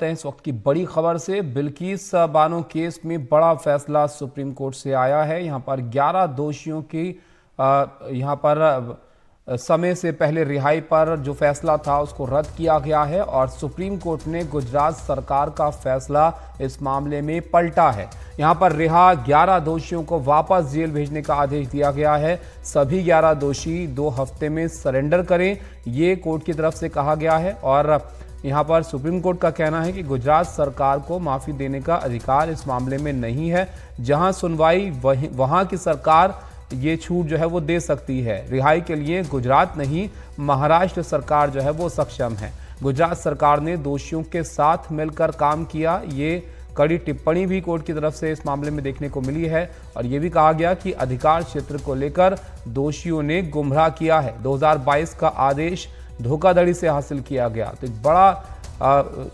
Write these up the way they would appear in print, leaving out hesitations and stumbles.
इस वक्त की बड़ी खबर से बिल्किस बानो केस में बड़ा फैसला सुप्रीम कोर्ट से आया है। यहां पर 11 दोषियों की यहां पर समय से पहले रिहाई पर जो फैसला था उसको रद्द किया गया है और सुप्रीम कोर्ट ने गुजरात सरकार का फैसला इस मामले में पलटा है। यहां पर रिहा 11 दोषियों को वापस जेल भेजने का आदेश दिया गया है। सभी 11 दोषी 2 हफ्ते में सरेंडर करें, ये कोर्ट की तरफ से कहा गया है। और यहां पर सुप्रीम कोर्ट का कहना है कि गुजरात सरकार को माफी देने का अधिकार इस मामले में नहीं है। जहां सुनवाई वहां की सरकार ये छूट जो है वो दे सकती है। रिहाई के लिए गुजरात नहीं, महाराष्ट्र सरकार जो है वो सक्षम है। गुजरात सरकार ने दोषियों के साथ मिलकर काम किया, ये कड़ी टिप्पणी भी कोर्ट की तरफ से इस मामले में देखने को मिली है। और ये भी कहा गया कि अधिकार क्षेत्र को लेकर दोषियों ने गुमराह किया है। 2022 का आदेश धोखाधड़ी से हासिल किया गया। तो एक बड़ा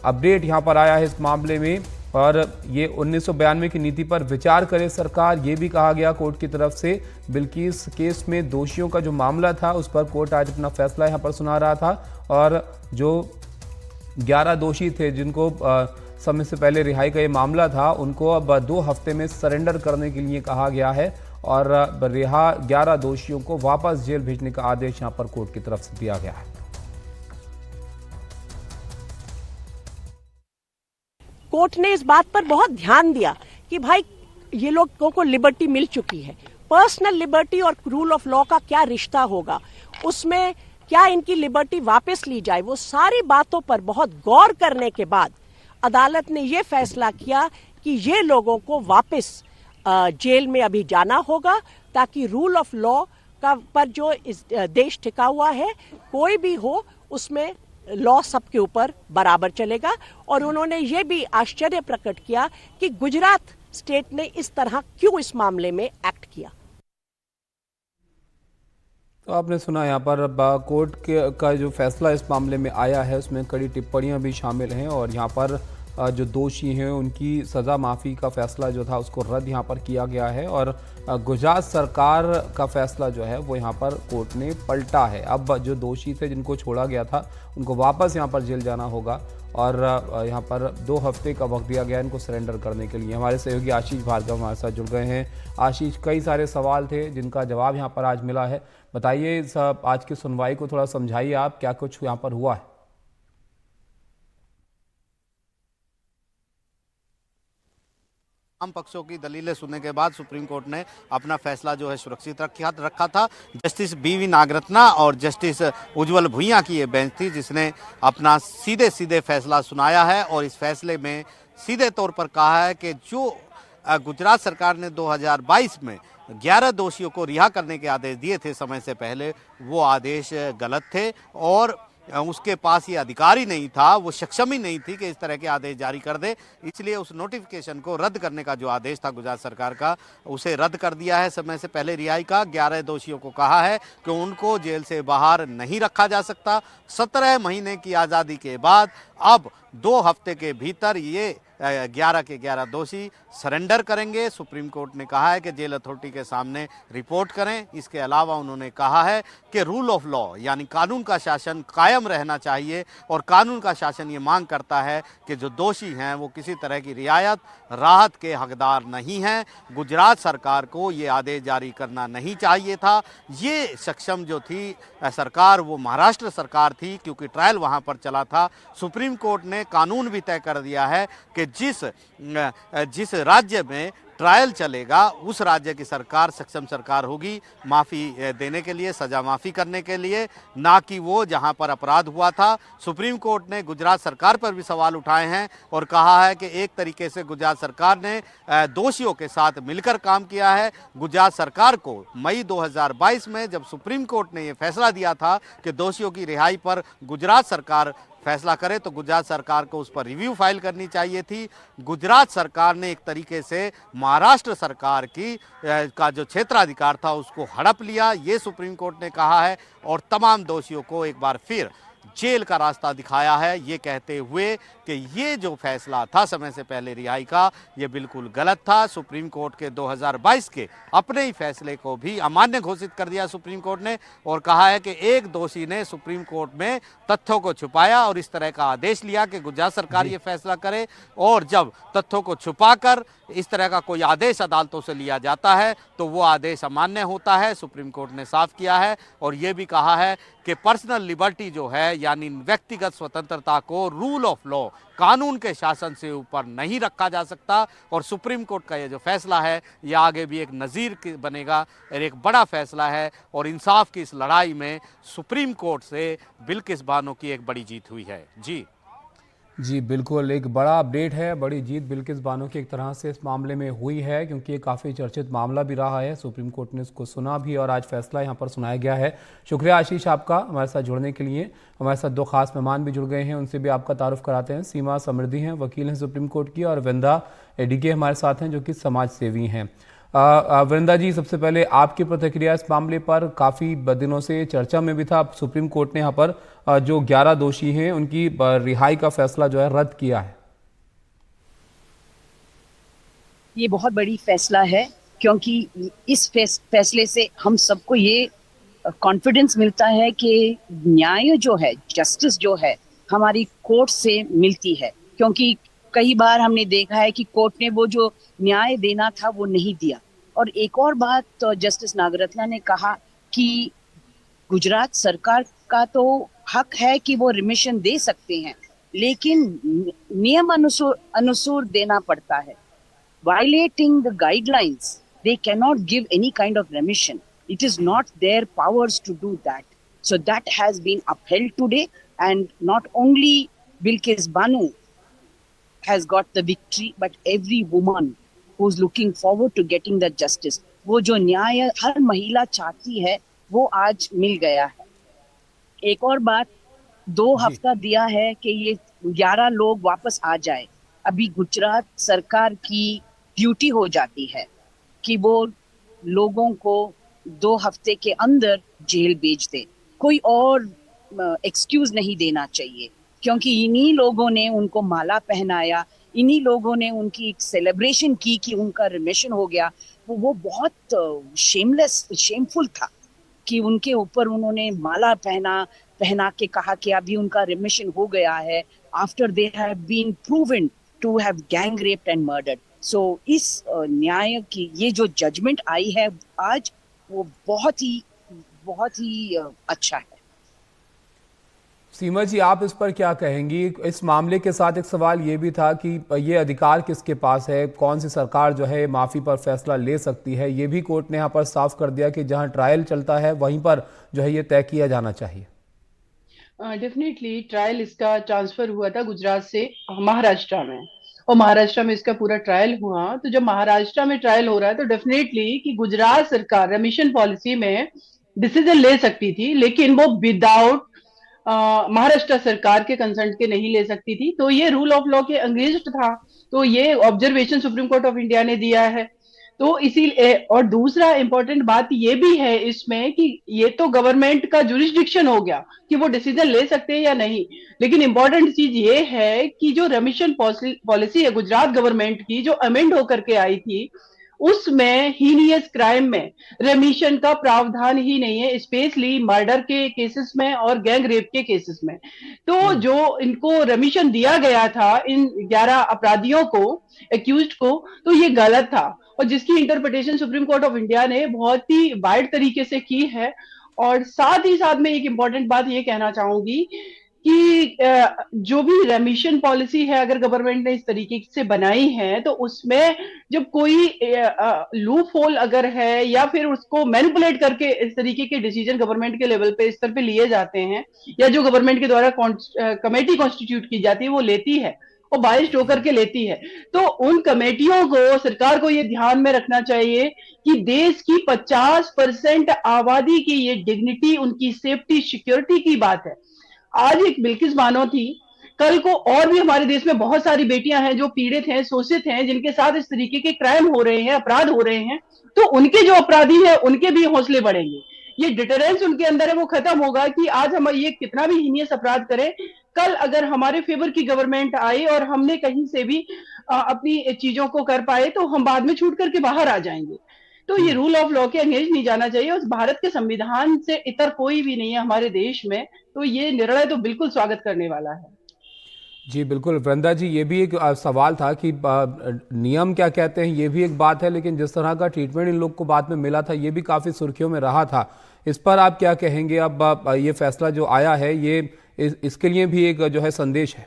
अपडेट यहां पर आया है इस मामले में। और ये 1992 की नीति पर विचार करे सरकार, ये भी कहा गया कोर्ट की तरफ से। बिल्किस केस में दोषियों का जो मामला था उस पर कोर्ट आज अपना फैसला यहां पर सुना रहा था। और जो 11 दोषी थे जिनको समय से पहले रिहाई का ये मामला था, उनको अब 2 हफ्ते में सरेंडर करने के लिए कहा गया है। और रिहा 11 दोषियों को वापस जेल भेजने का आदेश यहां पर कोर्ट की तरफ से दिया गया है। कोर्ट ने इस बात पर बहुत ध्यान दिया कि भाई ये लोगों को लिबर्टी मिल चुकी है। पर्सनल लिबर्टी और रूल ऑफ लॉ का क्या रिश्ता होगा, उसमें क्या इनकी लिबर्टी वापस ली जाए, वो सारी बातों पर बहुत गौर करने के बाद अदालत ने ये फैसला किया कि ये लोगों को वापस जेल में अभी जाना होगा, ताकि रूल ऑफ लॉ का पर जो इस देश टिका हुआ है, कोई भी हो उसमें लॉ सबके ऊपर बराबर चलेगा। और उन्होंने ये भी आश्चर्य प्रकट किया कि गुजरात स्टेट ने इस तरह क्यों इस मामले में एक्ट किया। तो आपने सुना यहाँ पर कोर्ट का जो फैसला इस मामले में आया है उसमें कड़ी टिप्पणियां भी शामिल हैं। और यहाँ पर जो दोषी हैं उनकी सज़ा माफ़ी का फैसला जो था उसको रद्द यहाँ पर किया गया है। और गुजरात सरकार का फैसला जो है वो यहाँ पर कोर्ट ने पलटा है। अब जो दोषी थे जिनको छोड़ा गया था उनको वापस यहाँ पर जेल जाना होगा। और यहाँ पर 2 हफ्ते का वक्त दिया गया इनको सरेंडर करने के लिए। हमारे सहयोगी आशीष भार्गव हमारे साथ जुड़ गए हैं। आशीष, कई सारे सवाल थे जिनका जवाब यहाँ पर आज मिला है। बताइए आज की सुनवाई को थोड़ा समझाइए आप, क्या कुछ यहाँ पर हुआ है? तमाम पक्षों की दलीलें सुनने के बाद सुप्रीम कोर्ट ने अपना फैसला जो है सुरक्षित रखा था। जस्टिस BV नागरत्ना और जस्टिस उज्जवल भुइयां की ये बेंच थी जिसने अपना सीधे फैसला सुनाया है। और इस फैसले में सीधे तौर पर कहा है कि जो गुजरात सरकार ने 2022 में 11 दोषियों को रिहा करने के आदेश दिए थे समय से पहले, वो आदेश गलत थे और उसके पास ये अधिकार ही नहीं था, वो सक्षम ही नहीं थी कि इस तरह के आदेश जारी कर दे। इसलिए उस नोटिफिकेशन को रद्द करने का जो आदेश था गुजरात सरकार का, उसे रद्द कर दिया है। समय से पहले रिहाई का 11 दोषियों को कहा है कि उनको जेल से बाहर नहीं रखा जा सकता। 17 महीने की आज़ादी के बाद अब 2 हफ्ते के भीतर ये 11 के 11 दोषी सरेंडर करेंगे। सुप्रीम कोर्ट ने कहा है कि जेल अथॉरिटी के सामने रिपोर्ट करें। इसके अलावा उन्होंने कहा है कि रूल ऑफ लॉ यानी कानून का शासन कायम रहना चाहिए। और कानून का शासन ये मांग करता है कि जो दोषी हैं वो किसी तरह की रियायत राहत के हकदार नहीं हैं। गुजरात सरकार को ये आदेश जारी करना नहीं चाहिए था। ये सक्षम जो थी सरकार वो महाराष्ट्र सरकार थी, क्योंकि ट्रायल वहाँ पर चला था। सुप्रीम कोर्ट ने कानून भी तय कर दिया है कि जिस राज्य में ट्रायल चलेगा उस राज्य की सरकार सक्षम सरकार होगी माफ़ी देने के लिए, सज़ा माफ़ी करने के लिए, ना कि वो जहां पर अपराध हुआ था। सुप्रीम कोर्ट ने गुजरात सरकार पर भी सवाल उठाए हैं और कहा है कि एक तरीके से गुजरात सरकार ने दोषियों के साथ मिलकर काम किया है। गुजरात सरकार को मई 2022 में जब सुप्रीम कोर्ट ने ये फैसला दिया था कि दोषियों की रिहाई पर गुजरात सरकार फैसला करे, तो गुजरात सरकार को उस पर रिव्यू फाइल करनी चाहिए थी। गुजरात सरकार ने एक तरीके से महाराष्ट्र सरकार का जो क्षेत्राधिकार था उसको हड़प लिया, ये सुप्रीम कोर्ट ने कहा है। और तमाम दोषियों को एक बार फिर जेल का रास्ता दिखाया है, ये कहते हुए कि ये जो फैसला था समय से पहले रिहाई का, ये बिल्कुल गलत था। सुप्रीम कोर्ट के 2022 के अपने ही फैसले को भी अमान्य घोषित कर दिया सुप्रीम कोर्ट ने, और कहा है कि एक दोषी ने सुप्रीम कोर्ट में तथ्यों को छुपाया और इस तरह का आदेश लिया कि गुजरात सरकार ये फैसला करे, और जब तथ्यों को छुपाकर इस तरह का कोई आदेश अदालतों से लिया जाता है तो वो आदेश अमान्य होता है, सुप्रीम कोर्ट ने साफ किया है। और ये भी कहा है कि पर्सनल लिबर्टी जो है, यानी व्यक्तिगत स्वतंत्रता को रूल ऑफ लॉ, कानून के शासन से ऊपर नहीं रखा जा सकता। और सुप्रीम कोर्ट का ये जो फैसला है, ये आगे भी एक नज़ीर बनेगा और एक बड़ा फैसला है, और इंसाफ की इस लड़ाई में सुप्रीम कोर्ट से बिल्किस बानो की एक बड़ी जीत हुई है। जी बिल्कुल, एक बड़ा अपडेट है, बड़ी जीत बिल्किस बानो की एक तरह से इस मामले में हुई है, क्योंकि ये काफ़ी चर्चित मामला भी रहा है। सुप्रीम कोर्ट ने इसको सुना भी और आज फैसला यहाँ पर सुनाया गया है। शुक्रिया आशीष आपका हमारे साथ जुड़ने के लिए। हमारे साथ दो खास मेहमान भी जुड़ गए हैं, उनसे भी आपका तारुफ कराते हैं। सीमा समृद्धि हैं, वकील हैं सुप्रीम कोर्ट की, और वृंदा एडीके हमारे साथ हैं जो कि समाज सेवी हैं। वृंदा जी, सबसे पहले आपकी प्रतिक्रिया इस मामले पर। काफ़ी दिनों से चर्चा में भी था, सुप्रीम कोर्ट ने यहाँ पर जो 11 दोषी हैं उनकी रिहाई का फैसला जो है रद्द किया है। ये बहुत बड़ी फैसला है, क्योंकि इस फैसले से हम सबको ये कॉन्फिडेंस मिलता है कि न्याय जो है, जस्टिस जो है, हमारी कोर्ट से मिलती है। क्योंकि कई बार हमने देखा है कि कोर्ट ने वो जो न्याय देना था वो नहीं दिया। और एक और बात तो जस्टिस नागरत्ना ने कहा कि गुजरात सरकार का तो हक है कि वो रिमिशन दे सकते हैं, लेकिन नियम अनुसार देना पड़ता है। Violating the guidelines, they cannot give any kind of remission. It is not their powers to do that. So that has been upheld today, and not only Bilkis Banu has got the victory, but every woman who's looking forward to getting the justice. वो जो न्याय हर महिला चाहती है वो आज मिल गया है। एक और बात, 2 हफ्ता दिया है कि ये 11 लोग वापस आ जाए। अभी गुजरात सरकार की ड्यूटी हो जाती है कि वो लोगों को 2 हफ्ते के अंदर जेल भेज दे। कोई और एक्सक्यूज नहीं देना चाहिए, क्योंकि इन्हीं लोगों ने उनको माला पहनाया, इन्हीं लोगों ने उनकी एक सेलिब्रेशन की कि उनका रिमिशन हो गया। वो बहुत शेमफुल था कि उनके ऊपर उन्होंने माला पहना के कहा कि अभी उनका रिमिशन हो गया है, after they have been proven to have gang raped and murdered. So इस न्याय की ये जो जजमेंट आई है आज, वो बहुत ही अच्छा है। सीमा जी, आप इस पर क्या कहेंगी? इस मामले के साथ एक सवाल ये भी था कि ये अधिकार किसके पास है, कौन सी सरकार जो है माफ़ी पर फैसला ले सकती है। ये भी कोर्ट ने यहाँ पर साफ कर दिया कि जहाँ ट्रायल चलता है वहीं पर जो है ये तय किया जाना चाहिए। डेफिनेटली ट्रायल इसका ट्रांसफर हुआ था गुजरात से महाराष्ट्र में, और महाराष्ट्र में इसका पूरा ट्रायल हुआ। तो जब महाराष्ट्र में ट्रायल हो रहा है तो डेफिनेटली कि गुजरात सरकार रेमिशन पॉलिसी में डिसीजन ले सकती थी, लेकिन वो विदाउट महाराष्ट्र सरकार के कंसर्ट के नहीं ले सकती थी। तो ये रूल ऑफ लॉ के अगेंस्ट था। तो ये observation supreme court of India ने दिया है। तो इसीलिए, और दूसरा इंपॉर्टेंट बात ये भी है इसमें कि ये तो गवर्नमेंट का जुरिस्डिक्शन हो गया कि वो डिसीजन ले सकते हैं या नहीं, लेकिन इंपॉर्टेंट चीज ये है कि जो रेमिशन पॉलिसी है गुजरात गवर्नमेंट की, जो अमेंड होकर के आई थी, उसमें हीनियस क्राइम में रेमिशन का प्रावधान ही नहीं है, स्पेशली मर्डर के केसेस में और गैंग रेप के केसेस में। तो जो इनको रेमिशन दिया गया था इन 11 अपराधियों को, एक्यूज्ड को, तो ये गलत था, और जिसकी interpretation supreme court of India ने बहुत ही वाइड तरीके से की है। और साथ ही साथ में एक इंपॉर्टेंट बात ये कहना चाहूंगी कि जो भी रेमिशन पॉलिसी है अगर गवर्नमेंट ने इस तरीके से बनाई है, तो उसमें जब कोई लूप होल अगर है या फिर उसको मैनिपुलेट करके इस तरीके के डिसीजन गवर्नमेंट के लेवल पे स्तर पे लिए जाते हैं, या जो गवर्नमेंट के द्वारा कमेटी कॉन्स्टिट्यूट की जाती है वो लेती है और बाइस्ड होकर के लेती है, तो उन कमेटियों को, सरकार को ये ध्यान में रखना चाहिए कि देश की 50% आबादी की ये डिग्निटी, उनकी सेफ्टी, सिक्योरिटी की बात है। आज एक बिल्किस बानो थी, कल को और भी हमारे देश में बहुत सारी बेटियां हैं जो पीड़ित हैं, शोषित हैं, जिनके साथ इस तरीके के क्राइम हो रहे हैं, अपराध हो रहे हैं, तो उनके जो अपराधी हैं उनके भी हौसले बढ़ेंगे। ये डिटरेंस उनके अंदर है वो खत्म होगा कि आज हम ये कितना भी हीनियस अपराध करें, कल अगर हमारे फेवर की गवर्नमेंट आई और हमने कहीं से भी अपनी चीजों को कर पाए तो हम बाद में छूट करके बाहर आ जाएंगे। तो ये रूल ऑफ लॉ के अंगेज नहीं जाना चाहिए, उस भारत के संविधान से इतर कोई भी नहीं है हमारे देश में, तो ये निर्णय तो बिल्कुल स्वागत करने वाला है। जी बिल्कुल वृंदा जी, ये भी एक सवाल था कि नियम क्या कहते हैं, ये भी एक बात है, लेकिन जिस तरह का ट्रीटमेंट इन लोग को बाद में मिला था ये भी काफ़ी सुर्खियों में रहा था। इस पर आप क्या कहेंगे? अब ये फैसला जो आया है ये इसके लिए भी एक जो है संदेश है।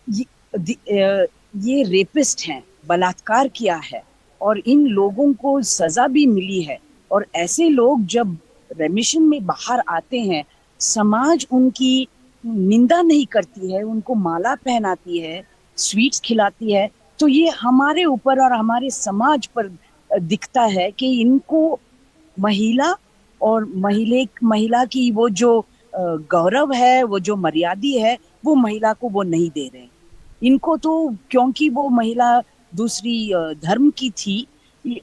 ये रेपिस्ट हैं, बलात्कार किया है और इन लोगों को सजा भी मिली है, और ऐसे लोग जब रेमिशन में बाहर आते हैं समाज उनकी निंदा नहीं करती है, उनको माला पहनाती है, स्वीट्स खिलाती है, तो ये हमारे ऊपर और हमारे समाज पर दिखता है कि इनको महिला और महिला की वो जो गौरव है, वो जो मर्यादा है, वो महिला को वो नहीं दे रहे। इनको तो क्योंकि वो महिला दूसरी धर्म की थी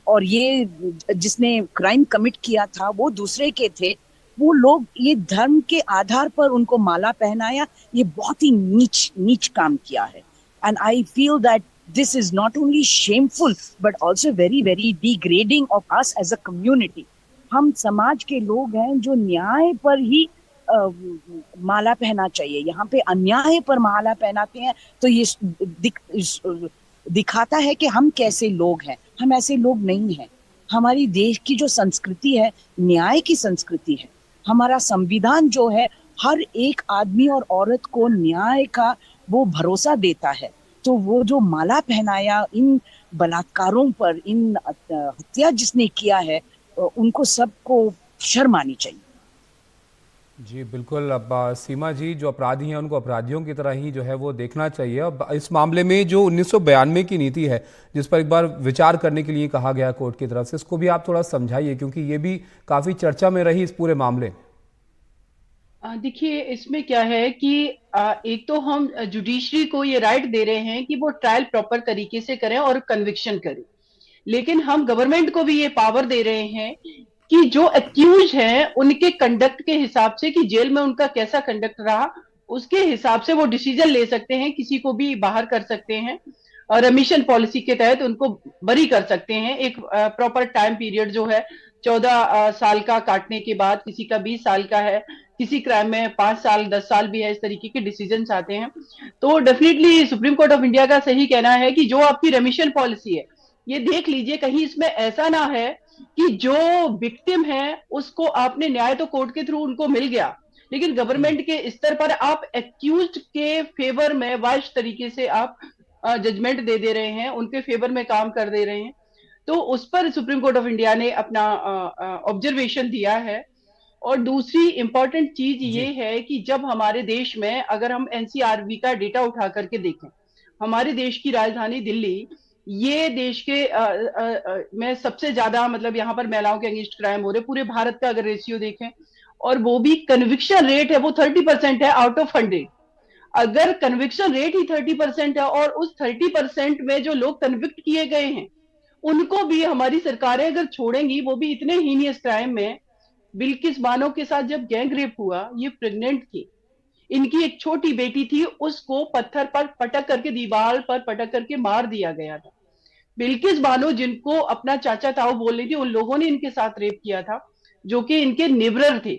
और ये जिसने क्राइम कमिट किया था वो दूसरे के थे, वो लोग ये धर्म के आधार पर उनको माला पहनाया, ये बहुत ही नीच काम किया है। And I feel that this is not only shameful but also very very degrading of us as a community. हम समाज के लोग हैं जो न्याय पर ही माला पहना चाहिए, यहाँ पे अन्याय पर माला पहनाते हैं, तो ये दिखाता है कि हम कैसे लोग हैं। हम ऐसे लोग नहीं हैं। हमारी देश की जो संस्कृति है न्याय की संस्कृति है। हमारा संविधान जो है हर एक आदमी और औरत को न्याय का वो भरोसा देता है। तो वो जो माला पहनाया इन बलात्कारों पर, इन हत्या जिसने किया है, उनको सबको शर्म आनी चाहिए। जी बिल्कुल। अब सीमा जी, जो अपराधी हैं उनको अपराधियों की तरह ही जो है वो देखना चाहिए। अब इस मामले में जो 1992 की नीति है जिस पर एक बार विचार करने के लिए कहा गया कोर्ट की तरफ से, इसको भी आप थोड़ा समझाइए क्योंकि ये भी काफ़ी चर्चा में रही इस पूरे मामले में। देखिए इसमें क्या है कि एक तो हम जुडिशरी को ये राइट दे रहे हैं कि वो ट्रायल प्रॉपर तरीके से करें और कन्विक्शन करें, लेकिन हम गवर्नमेंट को भी ये पावर दे रहे हैं कि जो एक्यूज हैं उनके कंडक्ट के हिसाब से, कि जेल में उनका कैसा कंडक्ट रहा उसके हिसाब से वो डिसीजन ले सकते हैं, किसी को भी बाहर कर सकते हैं और रेमिशन पॉलिसी के तहत उनको बरी कर सकते हैं। एक प्रॉपर टाइम पीरियड जो है 14 साल का काटने के बाद, किसी का 20 साल का है, किसी क्राइम में 5 साल 10 साल भी है, इस तरीके के डिसीजन आते हैं। तो definitely supreme court of India का सही कहना है कि जो आपकी रेमिशन पॉलिसी है ये देख लीजिए कहीं इसमें ऐसा ना है कि जो विक्टिम है उसको आपने न्याय तो कोर्ट के थ्रू उनको मिल गया, लेकिन गवर्नमेंट के स्तर पर आप एक्यूज्ड के फेवर में वाइज तरीके से आप जजमेंट दे रहे हैं, उनके फेवर में काम कर दे रहे हैं। तो उस पर सुप्रीम कोर्ट ऑफ इंडिया ने अपना ऑब्जर्वेशन दिया है। और दूसरी इंपॉर्टेंट चीज ये है कि जब हमारे देश में, अगर हम एनसीआरबी का डेटा उठा करके देखें, हमारे देश की राजधानी दिल्ली ये देश के में सबसे ज्यादा, मतलब यहाँ पर महिलाओं के अगेंस्ट क्राइम हो रहे पूरे भारत का अगर रेशियो देखें, और वो भी कन्विक्शन रेट है वो 30% है आउट ऑफ 100। अगर कन्विक्शन रेट ही 30% है और उस 30% में जो लोग कन्विक्ट किए गए हैं उनको भी हमारी सरकारें अगर छोड़ेंगी, वो भी इतने हीनियस क्राइम में। बिल्किस बानो के साथ जब गैंग रेप हुआ, ये प्रेग्नेंट थी, इनकी एक छोटी बेटी थी, उसको पत्थर पर पटक करके, दीवार पर पटक करके मार दिया गया था। बिल्किस बानो जिनको अपना चाचा ताऊ बोल रही थी, उन लोगों ने इनके साथ रेप किया था जो कि इनके नेबरर थे।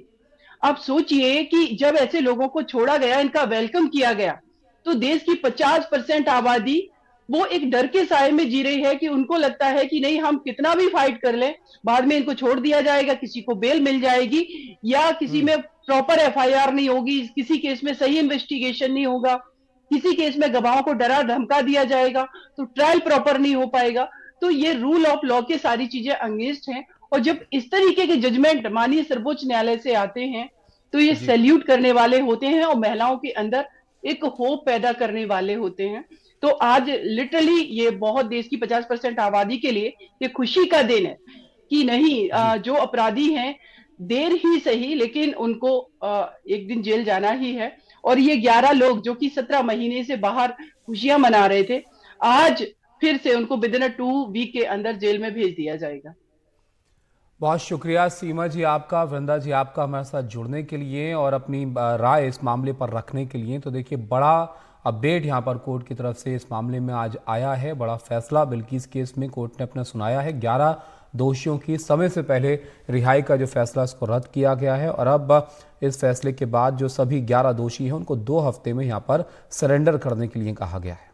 आप सोचिए कि जब ऐसे लोगों को छोड़ा गया, इनका वेलकम किया गया, तो देश की 50% आबादी वो एक डर के साए में जी रही है कि उनको लगता है कि नहीं, हम कितना भी फाइट कर लें बाद में इनको छोड़ दिया जाएगा, किसी को बेल मिल जाएगी, या किसी में प्रॉपर एफआईआर नहीं होगी, किसी केस में सही इन्वेस्टिगेशन नहीं होगा, किसी केस में गवाहों को डरा धमका दिया जाएगा, तो ट्रायल प्रॉपर नहीं हो पाएगा। तो ये रूल ऑफ लॉ के सारी चीजें अगेंस्ट हैं। और जब इस तरीके के जजमेंट माननीय सर्वोच्च न्यायालय से आते हैं तो ये सैल्यूट करने वाले होते हैं और महिलाओं के अंदर एक होप पैदा करने वाले होते हैं। तो आज लिटरली ये बहुत, देश की 50% आबादी के लिए ये खुशी का दिन है कि नहीं, जो अपराधी हैं देर ही सही लेकिन उनको एक दिन जेल जाना ही है। और ये 11 लोग जो कि 17 महीने से बाहर खुशियां मना रहे थे, आज फिर से उनको विदिन 2 वीक के अंदर जेल में भेज दिया जाएगा। बहुत शुक्रिया सीमा जी आपका, वृंदा जी आपका हमारे साथ जुड़ने के लिए और अपनी राय इस मामले पर रखने के लिए। तो देखिए, बड़ा अपडेट यहाँ पर कोर्ट की तरफ से इस मामले में आज आया है। बड़ा फैसला बिल्किस केस में कोर्ट ने अपना सुनाया है। 11 दोषियों की समय से पहले रिहाई का जो फैसला इसको रद्द किया गया है और अब इस फैसले के बाद जो सभी 11 दोषी हैं उनको 2 हफ्ते में यहाँ पर सरेंडर करने के लिए कहा गया है।